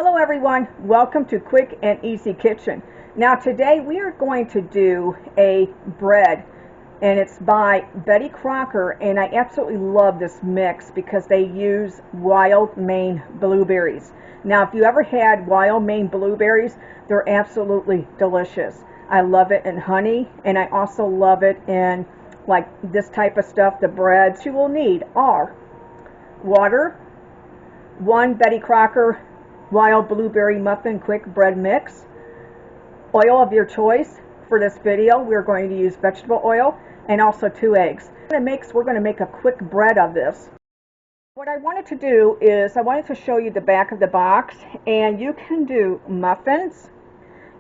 Hello everyone, welcome to Quick and Easy Kitchen. Now today we are going to do a bread, and it's by Betty Crocker, and I absolutely love this mix because they use wild Maine blueberries. Now if you ever had wild Maine blueberries, they're absolutely delicious. I love it in honey, and I also love it in like this type of stuff. The breads you will need are water, one Betty Crocker wild blueberry muffin quick bread mix, oil of your choice. For this video we're going to use vegetable oil, and also 2 eggs. We're going to make a quick bread of this. What I wanted to do is I wanted to show you the back of the box, and you can do muffins.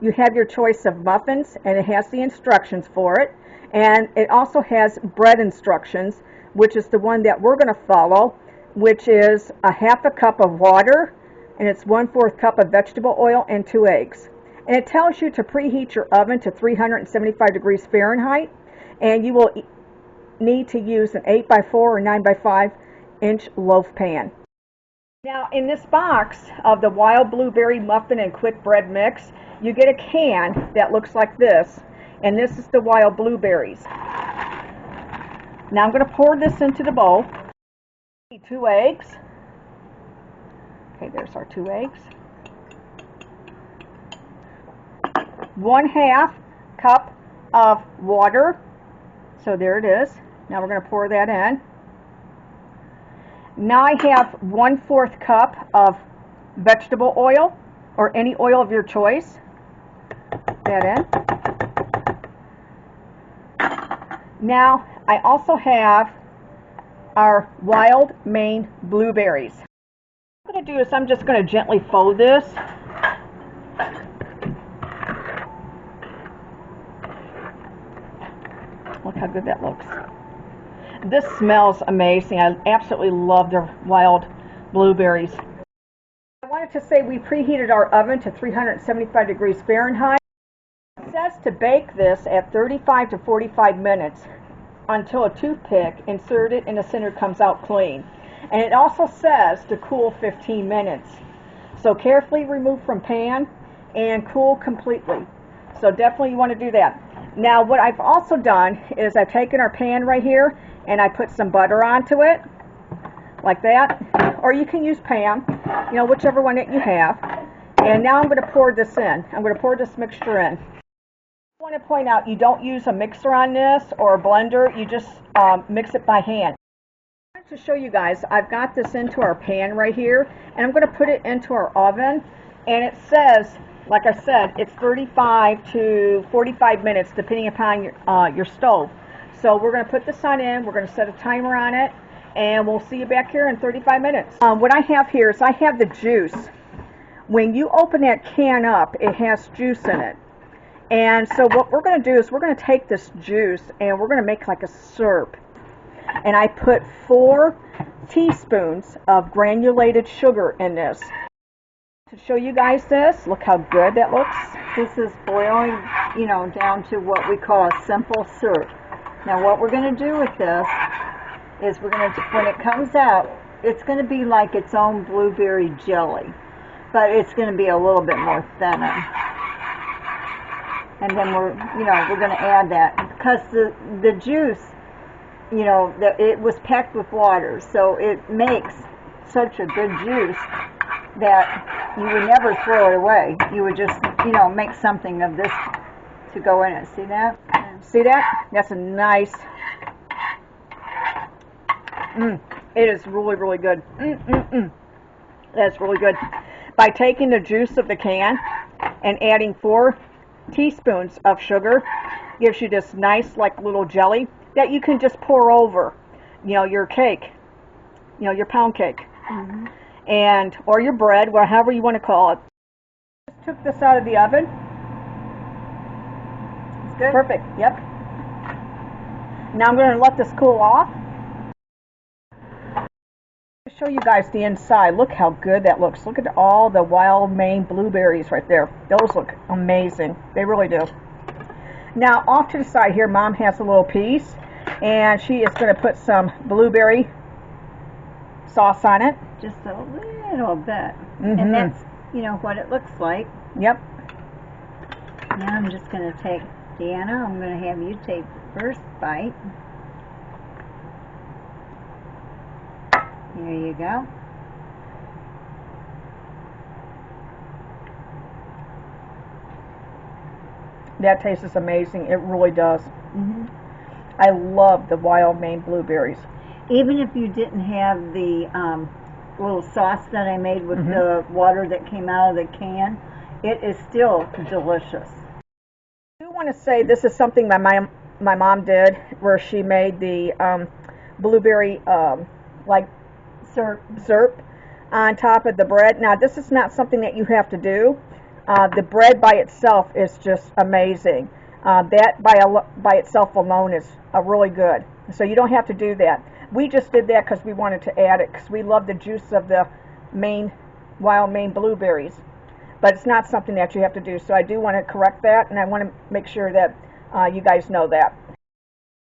You have your choice of muffins, and it has the instructions for it, and it also has bread instructions, which is the one that we're going to follow, which is a half a cup of water, and it's 1/4 cup of vegetable oil and 2 eggs. And it tells you to preheat your oven to 375 degrees Fahrenheit, and you will need to use an 8x4 or 9x5 inch loaf pan. Now in this box of the wild blueberry muffin and quick bread mix, you get a can that looks like this, and this is the wild blueberries. Now I'm going to pour this into the bowl. 2 eggs. Okay, there's our 2 eggs. 1/2 cup of water. So there it is. Now we're going to pour that in. Now I have 1/4 cup of vegetable oil, or any oil of your choice. Put that in. Now I also have our wild Maine blueberries. What I'm going to do is I'm just going to gently fold this. Look how good that looks. This smells amazing. I absolutely love the wild blueberries. I wanted to say we preheated our oven to 375 degrees Fahrenheit. It says to bake this at 35 to 45 minutes until a toothpick inserted in the center comes out clean. And it also says to cool 15 minutes. So carefully remove from pan and cool completely. So definitely you want to do that. Now what I've also done is I've taken our pan right here and I put some butter onto it, like that. Or you can use Pam, you know, whichever one that you have. And now I'm going to pour this in. I'm going to pour this mixture in. I want to point out, you don't use a mixer on this or a blender. You just mix it by hand. To show you guys, I've got this into our pan right here, and I'm going to put it into our oven, and it says, like I said, it's 35 to 45 minutes depending upon your stove. So we're going to put this on in, we're going to set a timer on it, and we'll see you back here in 35 minutes. What I have here is I have the juice. When you open that can up, it has juice in it. And so what we're going to do is we're going to take this juice and we're going to make like a syrup. And I put 4 teaspoons of granulated sugar in this. To show you guys this, look how good that looks. This is boiling, you know, down to what we call a simple syrup. Now what we're going to do with this is we're going to, when it comes out, it's going to be like its own blueberry jelly, but it's going to be a little bit more thinner. And then we're going to add that because the juice, you know, it was packed with water, so it makes such a good juice that you would never throw it away. You would just, you know, make something of this to go in it. See that? See that? That's a nice, it is really, really good. That's really good. By taking the juice of the can and adding 4 teaspoons of sugar, gives you this nice, like, little jelly that you can just pour over, you know, your cake, you know, your pound cake, and or your bread, whatever you want to call it. Just took this out of the oven. It's good. Perfect. Yep. Now I'm going to let this cool off. To show you guys the inside, look how good that looks. Look at all the wild Maine blueberries right there. Those look amazing. They really do. Now off to the side here, Mom has a little piece, and she is going to put some blueberry sauce on it. Just a little bit. And you know, what it looks like. Yep. Now I'm just going to take, Deanna, I'm going to have you take the first bite. Here you go. That tastes amazing. It really does. Mm-hmm. I love the wild Maine blueberries. Even if you didn't have the little sauce that I made with the water that came out of the can, it is still delicious. I do want to say this is something my mom did, where she made the blueberry like syrup on top of the bread. Now this is not something that you have to do. The bread by itself is just amazing. That by itself alone is really good. So you don't have to do that. We just did that because we wanted to add it, because we love the juice of the wild Maine blueberries. But it's not something that you have to do. So I do want to correct that, and I want to make sure that you guys know that.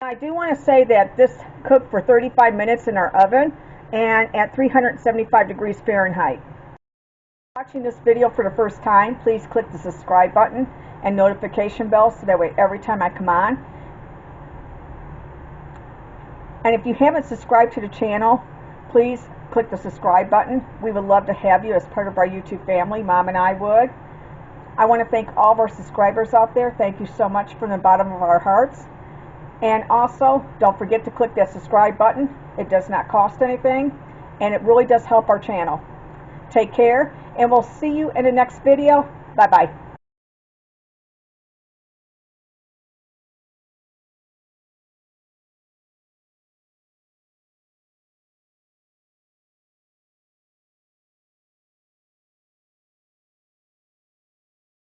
I do want to say that this cooked for 35 minutes in our oven and at 375 degrees Fahrenheit. Watching this video for the first time, please click the subscribe button and notification bell so that way every time I come on. And if you haven't subscribed to the channel, please click the subscribe button. We would love to have you as part of our YouTube family. Mom and I would. I want to thank all of our subscribers out there. Thank you so much from the bottom of our hearts. And also, don't forget to click that subscribe button. It does not cost anything, and it really does help our channel. Take care, and we'll see you in the next video. Bye-bye.